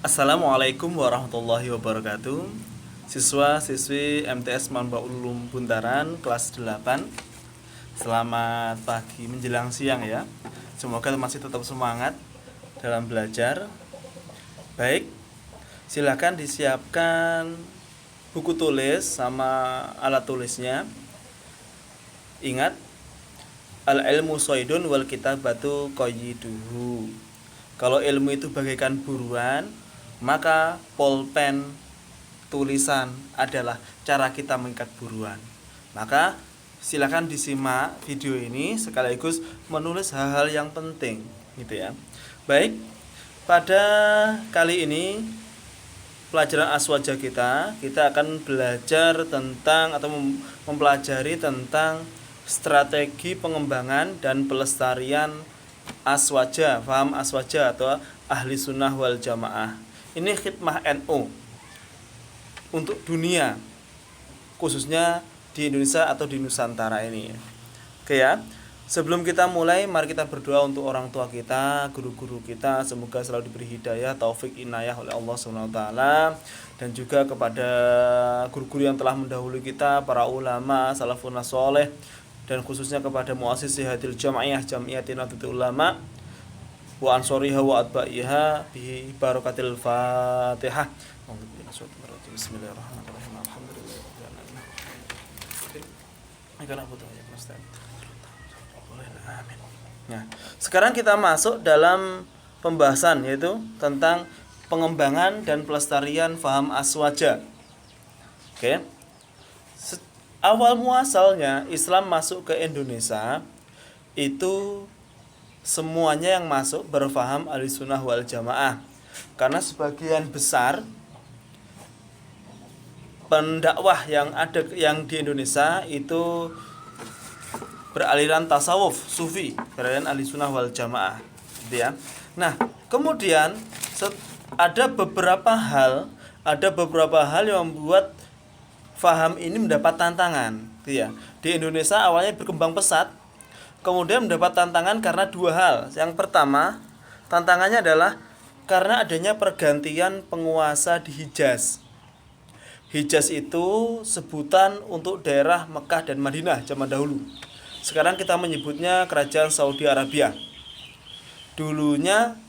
Assalamualaikum warahmatullahi wabarakatuh. Siswa-siswi MTS Manba Ulum Buntaran kelas 8. Selamat pagi menjelang siang ya. Semoga masih tetap semangat dalam belajar. Baik, silakan disiapkan buku tulis sama alat tulisnya. Ingat, al-ilmu soidun wal kitabatu qayyiduhu. Kalau ilmu itu bagaikan buruan, maka pulpen tulisan adalah cara kita mengikat buruan. Maka silakan disimak video ini sekaligus menulis hal-hal yang penting, gitu ya. Baik, pada kali ini pelajaran aswaja kita akan belajar tentang atau mempelajari tentang strategi pengembangan dan pelestarian aswaja, paham aswaja atau ahli sunnah wal jamaah. Ini khidmah NU untuk dunia, khususnya di Indonesia atau di Nusantara ini. Oke ya. Sebelum kita mulai, mari kita berdoa untuk orang tua kita, guru-guru kita, semoga selalu diberi hidayah, taufik, inayah oleh Allah SWT, dan juga kepada guru-guru yang telah mendahului kita, para ulama, salafun soleh, dan khususnya kepada muasisi hadil jamiyatin nahdlatul ulama wa ansoriha wa atba'iha bi barakatil Fatihah. Bismillahirrahmanirrahim. Nah, sekarang kita masuk dalam pembahasan yaitu tentang pengembangan dan pelestarian faham aswaja. Oke. Awal muasalnya Islam masuk ke Indonesia itu semuanya yang masuk berfaham ahlussunnah wal jamaah, karena sebagian besar pendakwah yang di Indonesia itu beraliran tasawuf sufi, beraliran ahlussunnah wal jamaah, gitu ya. Nah, kemudian ada beberapa hal yang membuat faham ini mendapat tantangan, gitu ya. Di Indonesia awalnya berkembang pesat, kemudian mendapat tantangan karena dua hal. Yang pertama, tantangannya adalah karena adanya pergantian penguasa di Hijaz. Hijaz itu sebutan untuk daerah Mekah dan Madinah zaman dahulu. Sekarang kita menyebutnya Kerajaan Saudi Arabia. Dulunya,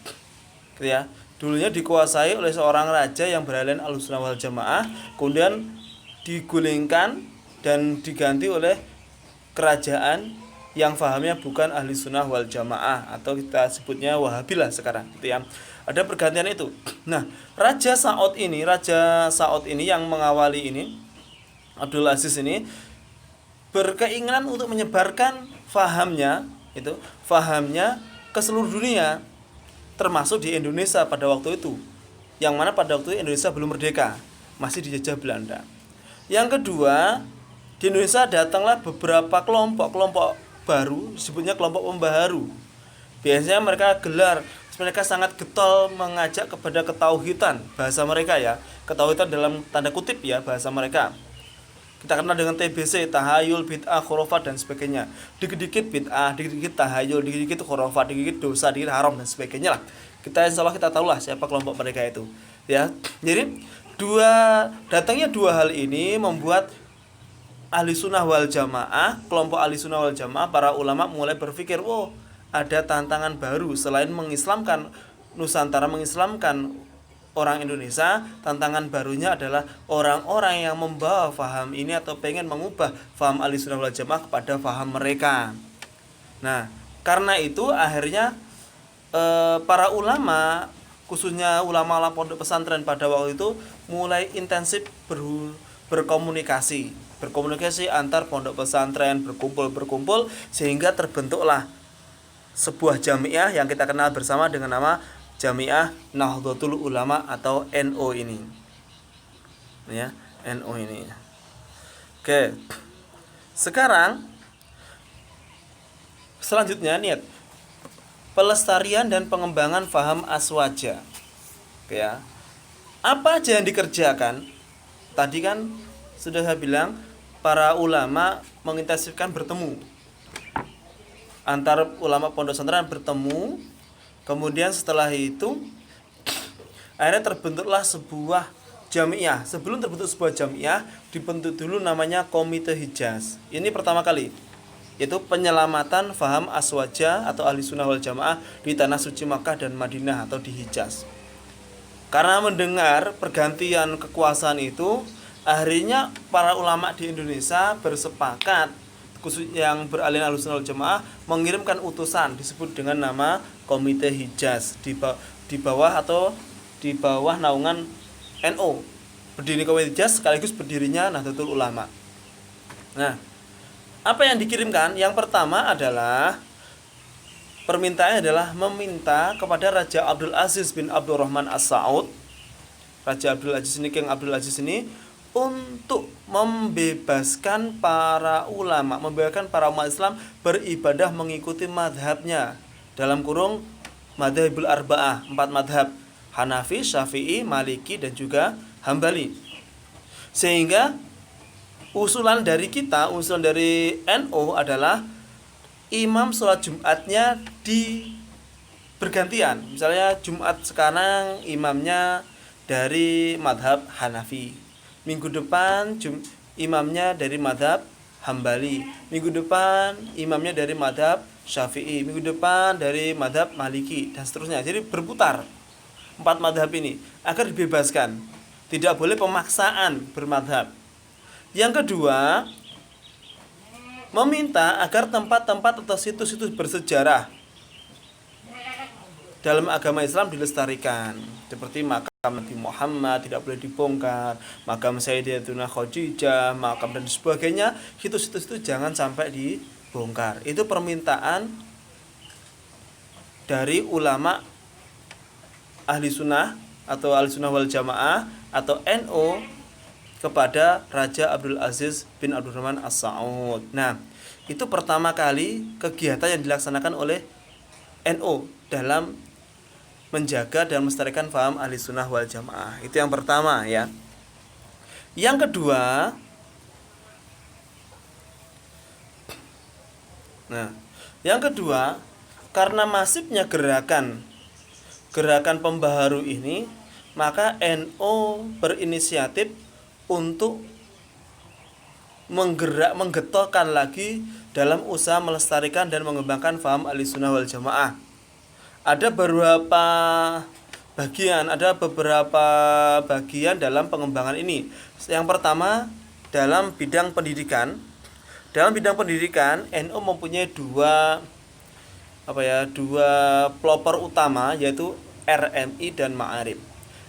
gitu ya, dikuasai oleh seorang raja yang beraliran ahlussunnah wal jamaah, kemudian digulingkan dan diganti oleh kerajaan yang fahamnya bukan ahli sunnah wal jamaah, atau kita sebutnya wahabilah sekarang, gitu ya. Ada pergantian itu. Nah, Raja Saud ini yang mengawali ini, Abdul Aziz ini berkeinginan untuk menyebarkan fahamnya ke seluruh dunia, termasuk di Indonesia pada waktu itu, yang mana pada waktu itu Indonesia belum merdeka, masih dijajah Belanda. Yang kedua, di Indonesia datanglah beberapa kelompok baru, disebutnya kelompok pembaharu. Biasanya mereka sangat getol mengajak kepada ketauhidan, bahasa mereka ya, ketauhidan dalam tanda kutip ya, bahasa mereka. Kita kenal dengan TBC, tahayul, bid'ah, khurafat dan sebagainya. Dikit-dikit bid'ah, dikit-dikit tahayul, dikit-dikit khurafat, dikit-dikit dosa, dikit haram dan sebagainya lah. Insyaallah kita tahulah siapa kelompok mereka itu. Ya. Jadi datangnya dua hal ini membuat ahli sunnah wal jamaah, kelompok ahli sunnah wal jamaah, para ulama mulai berpikir, ada tantangan baru selain mengislamkan Nusantara, mengislamkan orang Indonesia. Tantangan barunya adalah orang-orang yang membawa faham ini atau pengen mengubah faham ahli sunnah wal jamaah kepada faham mereka. Nah, karena itu akhirnya para ulama, khususnya ulama-ulama pondok pesantren pada waktu itu mulai intensif berkomunikasi antar pondok pesantren, berkumpul sehingga terbentuklah sebuah jamiah yang kita kenal bersama dengan nama Jamiah Nahdlatul Ulama atau NU ini. Ya, NU ini. Oke. Sekarang selanjutnya niat pelestarian dan pengembangan faham aswaja. Oke ya. Apa aja yang dikerjakan? Tadi kan sudah saya bilang, para ulama mengintensifkan bertemu. Antara ulama pondok pesantren bertemu, kemudian setelah itu Akhirnya terbentuklah sebuah jamiah. Sebelum terbentuk sebuah jamiah, dibentuk dulu namanya Komite Hijaz. Ini pertama kali, yaitu penyelamatan faham aswaja atau ahli sunnah wal jamaah di tanah suci Makkah dan Madinah atau di Hijaz. Karena mendengar pergantian kekuasaan itu, akhirnya para ulama di Indonesia bersepakat, khusus yang beralih Ahlussunnah wal Jamaah, mengirimkan utusan disebut dengan nama Komite Hijaz di bawah naungan NU. Berdiri Komite Hijaz sekaligus berdirinya Nahdlatul Ulama. Nah, apa yang dikirimkan? Yang pertama adalah permintaannya adalah meminta kepada Raja Abdul Aziz bin Abdurrahman As-Saud. Raja Abdul Aziz ini, King Abdul Aziz ini, untuk membebaskan para ulama, membebaskan para umat Islam beribadah mengikuti madhabnya. Dalam kurung madhabul arba'ah, 4 madhab, Hanafi, Syafi'i, Maliki, dan juga Hambali. Sehingga usulan dari NU adalah imam sholat Jumatnya bergantian. Misalnya Jumat sekarang imamnya dari madhab Hanafi, minggu depan imamnya dari madhab Hambali, minggu depan imamnya dari madhab Syafi'i, minggu depan dari madhab Maliki, dan seterusnya. Jadi berputar 4 madhab ini agar dibebaskan. Tidak boleh pemaksaan bermadhab. Yang kedua, meminta agar tempat-tempat atau situs-situs bersejarah dalam agama Islam dilestarikan, seperti makam Nabi Muhammad tidak boleh dibongkar, makam Sayyidatuna Khadijah, makam dan sebagainya, situs-situs itu jangan sampai dibongkar. Itu permintaan dari ulama ahli sunnah atau ahli sunnah wal jamaah atau NU kepada Raja Abdul Aziz bin Abdurrahman As-Saud. Nah, itu pertama kali kegiatan yang dilaksanakan oleh NU dalam menjaga dan melestarikan faham ahli sunnah wal jamaah. Itu yang pertama ya. Yang kedua, karena masifnya gerakan pembaharu ini, maka NU berinisiatif untuk menggetokkan lagi dalam usaha melestarikan dan mengembangkan faham ahli sunnah wal jamaah. Ada beberapa bagian dalam pengembangan ini. Yang pertama, dalam bidang pendidikan. Dalam bidang pendidikan, NU mempunyai dua pelopor utama, yaitu RMI dan Ma'arif.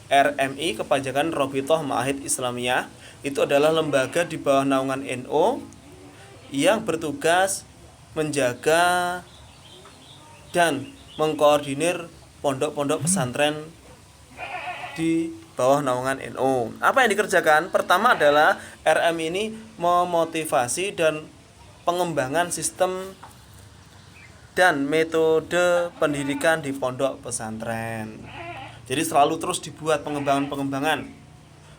RMI, kepanjangan Robitoh Ma'ahid Islamiyah, itu adalah lembaga di bawah naungan NU yang bertugas menjaga dan mengkoordinir pondok-pondok pesantren di bawah naungan NU. Apa yang dikerjakan? Pertama adalah RM ini memotivasi dan pengembangan sistem dan metode pendidikan di pondok pesantren. Jadi selalu terus dibuat pengembangan.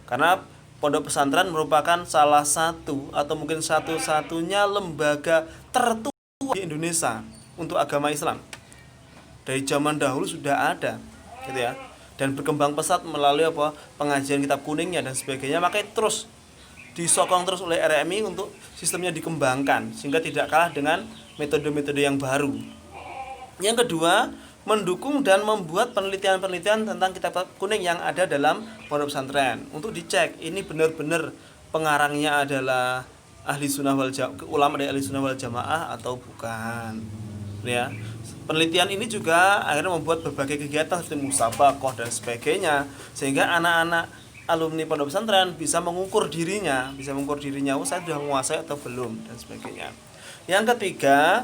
Karena pondok pesantren merupakan salah satu atau mungkin satu-satunya lembaga tertua di Indonesia untuk agama Islam. Dari zaman dahulu sudah ada, gitu ya. Dan berkembang pesat melalui pengajian kitab kuningnya dan sebagainya. Makanya terus disokong terus oleh RMI untuk sistemnya dikembangkan sehingga tidak kalah dengan metode-metode yang baru. Yang kedua, mendukung dan membuat penelitian-penelitian tentang kitab kuning yang ada dalam pondok pesantren untuk dicek ini benar-benar pengarangnya adalah ahli sunnah wal jamaah, ulama dari ahli sunnah wal jamaah atau bukan, ya. Penelitian ini juga akhirnya membuat berbagai kegiatan seperti musabaqah dan sebagainya, sehingga anak-anak alumni pondok pesantren bisa mengukur dirinya, saya sudah menguasai atau belum dan sebagainya. Yang ketiga,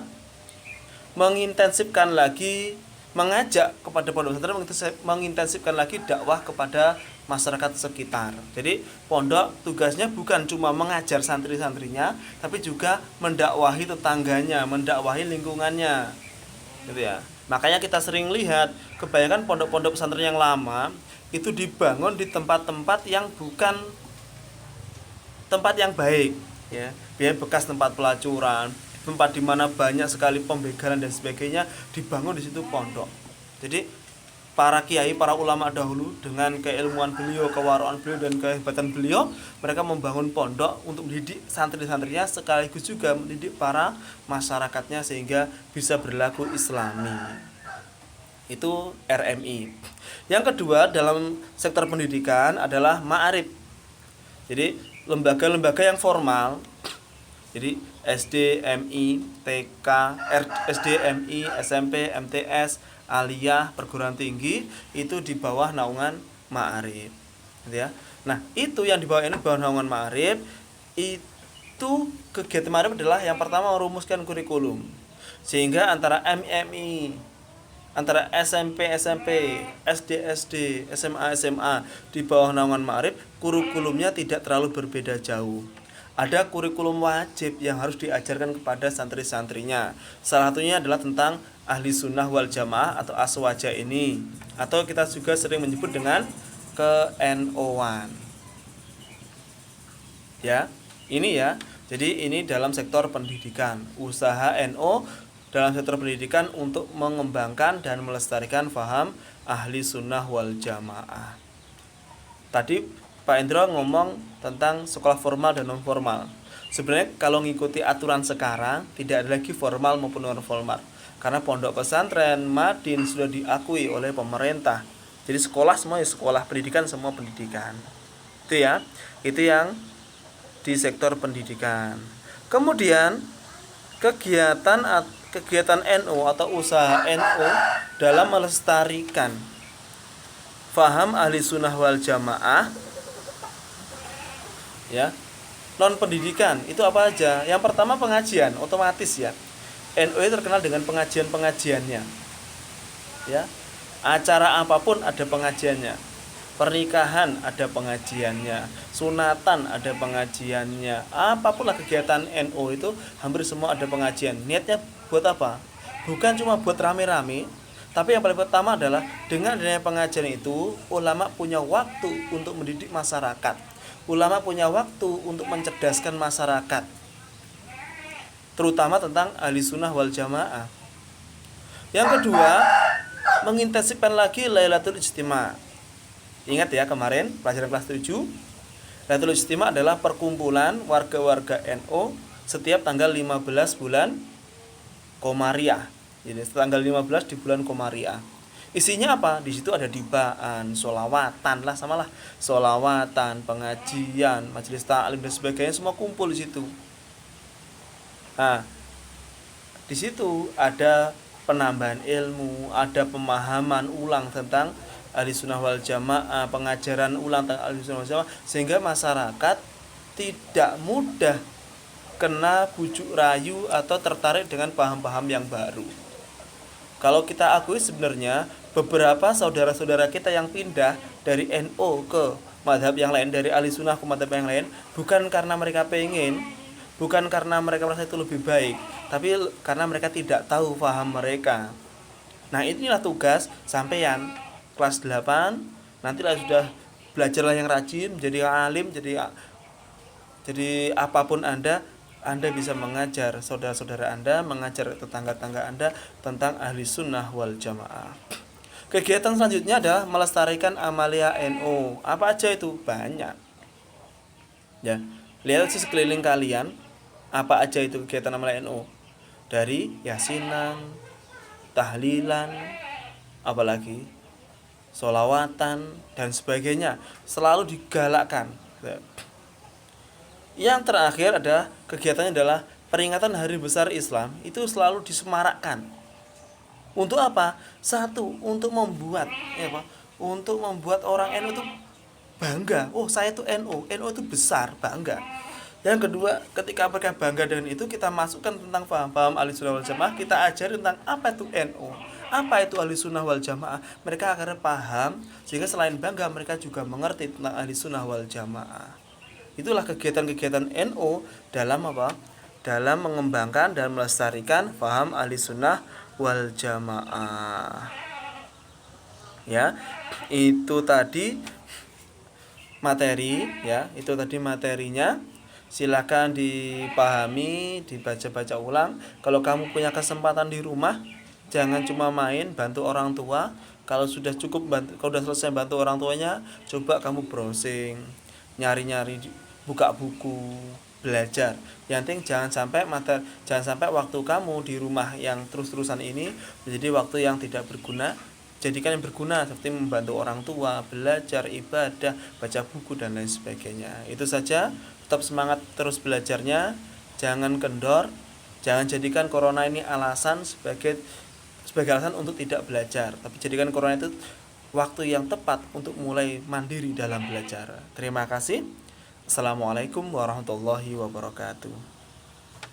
mengajak kepada pondok pesantren, mengintensifkan lagi dakwah kepada masyarakat sekitar. Jadi pondok tugasnya bukan cuma mengajar santri-santrinya, tapi juga mendakwahi tetangganya, mendakwahi lingkungannya, gitu ya. Makanya kita sering lihat kebanyakan pondok-pondok pesantren yang lama itu dibangun di tempat-tempat yang bukan tempat yang baik, ya. Biasanya bekas tempat pelacuran, tempat di mana banyak sekali pembegalan dan sebagainya, dibangun di situ pondok. Jadi para kiai, para ulama dahulu dengan keilmuan beliau, kewaraan beliau dan kehebatan beliau, mereka membangun pondok untuk mendidik santri-santrinya sekaligus juga mendidik para masyarakatnya sehingga bisa berlaku islami. Itu RMI. Yang kedua dalam sektor pendidikan adalah ma'arif. Jadi lembaga-lembaga yang formal. Jadi SD, MI, TK, SD, MI, SMP, MTS, aliyah, perguruan tinggi itu di bawah naungan ma'arif, gitu ya. Nah, itu yang di bawah naungan ma'arif, itu kegiatan ma'arif adalah yang pertama merumuskan kurikulum. Sehingga antara MI, antara SMP, SD, SMA di bawah naungan ma'arif, kurikulumnya tidak terlalu berbeda jauh. Ada kurikulum wajib yang harus diajarkan kepada santri-santrinya. Salah satunya adalah tentang ahli sunnah wal jamaah atau aswaja ini, atau kita juga sering menyebut dengan ke-NO-an. Ya, ini ya. Jadi ini dalam sektor pendidikan, usaha NO dalam sektor pendidikan untuk mengembangkan dan melestarikan faham ahli sunnah wal jamaah. Tadi Pak Indro ngomong tentang sekolah formal dan non formal. Sebenarnya kalau ngikuti aturan sekarang tidak ada lagi formal maupun non formal, karena pondok pesantren Madin sudah diakui oleh pemerintah. Jadi sekolah semua ya sekolah, pendidikan semua pendidikan. Itu ya. Itu yang di sektor pendidikan. Kemudian kegiatan NO atau usaha NO dalam melestarikan faham ahli sunnah wal jamaah, ya, non pendidikan itu apa aja? Yang pertama pengajian, otomatis ya. NU terkenal dengan pengajiannya. Ya. Acara apapun ada pengajiannya. Pernikahan ada pengajiannya, sunatan ada pengajiannya. Apapun lah kegiatan NU itu hampir semua ada pengajian. Niatnya buat apa? Bukan cuma buat rame-rame, tapi yang paling pertama adalah dengan adanya pengajian itu ulama punya waktu untuk mendidik masyarakat. Ulama punya waktu untuk mencerdaskan masyarakat, terutama tentang ahli sunnah wal jamaah. Yang kedua, mengintensifkan lagi Lailatul Ijtima. Ingat ya kemarin pelajaran kelas 7, Lailatul Ijtima adalah perkumpulan warga-warga NU setiap tanggal 15 bulan Komariah. Jadi tanggal 15 di bulan Komariah. Isinya apa? Di situ ada dibaan, solawatan lah, samalah solawatan, pengajian, majelis ta'lim dan sebagainya, semua kumpul di situ. Nah, di situ ada penambahan ilmu, ada pemahaman ulang tentang ahli sunnah wal jamaah, pengajaran ulang tentang ahli sunnah wal jamaah, sehingga masyarakat tidak mudah kena bujuk rayu atau tertarik dengan paham-paham yang baru. Kalau kita akui sebenarnya beberapa saudara-saudara kita yang pindah dari NU ke madhab yang lain, dari ahli sunnah ke madhab yang lain, bukan karena mereka pengen, bukan karena mereka merasa itu lebih baik, tapi karena mereka tidak tahu paham mereka. Nah, inilah tugas sampeyan kelas 8, nantilah sudah belajarlah yang rajin, jadi alim, jadi apapun Anda bisa mengajar saudara-saudara Anda, mengajar tetangga-tetangga Anda tentang ahli sunnah wal jamaah. Kegiatan selanjutnya adalah melestarikan amalia NU. Apa aja itu? Banyak. Ya, lihat di sekeliling kalian, apa aja itu kegiatan amalia NU? Dari yasinan, tahlilan, apalagi solawatan dan sebagainya, selalu digalakkan. Yang terakhir ada kegiatannya adalah peringatan Hari Besar Islam, itu selalu disemarakkan. Untuk apa? Satu, untuk membuat untuk membuat orang NU itu bangga. Oh, saya itu NU itu besar, bangga. Yang kedua, ketika mereka bangga dengan itu, kita masukkan tentang paham-paham ahli sunnah wal jamaah, kita ajari tentang apa itu NU, apa itu ahli sunnah wal jamaah. Mereka akan paham, sehingga selain bangga, mereka juga mengerti tentang ahli sunnah wal jamaah. Itulah kegiatan-kegiatan NU dalam apa? Dalam mengembangkan dan melestarikan paham ahli sunnah wal jamaah. Ya, itu tadi materi, ya, itu tadi materinya. Silakan dipahami, dibaca-baca ulang. Kalau kamu punya kesempatan di rumah, jangan cuma main, bantu orang tua, Kalau sudah cukup kalau sudah selesai bantu orang tuanya, coba kamu browsing, nyari-nyari, buka buku, belajar. Yang penting jangan sampai waktu kamu di rumah yang terus-terusan ini menjadi waktu yang tidak berguna. Jadikan yang berguna seperti membantu orang tua, belajar, ibadah, baca buku dan lain sebagainya. Itu saja. Tetap semangat terus belajarnya, jangan kendor, jangan jadikan corona ini sebagai alasan untuk tidak belajar, tapi jadikan corona itu waktu yang tepat untuk mulai mandiri dalam belajar. Terima kasih. Assalamualaikum warahmatullahi wabarakatuh.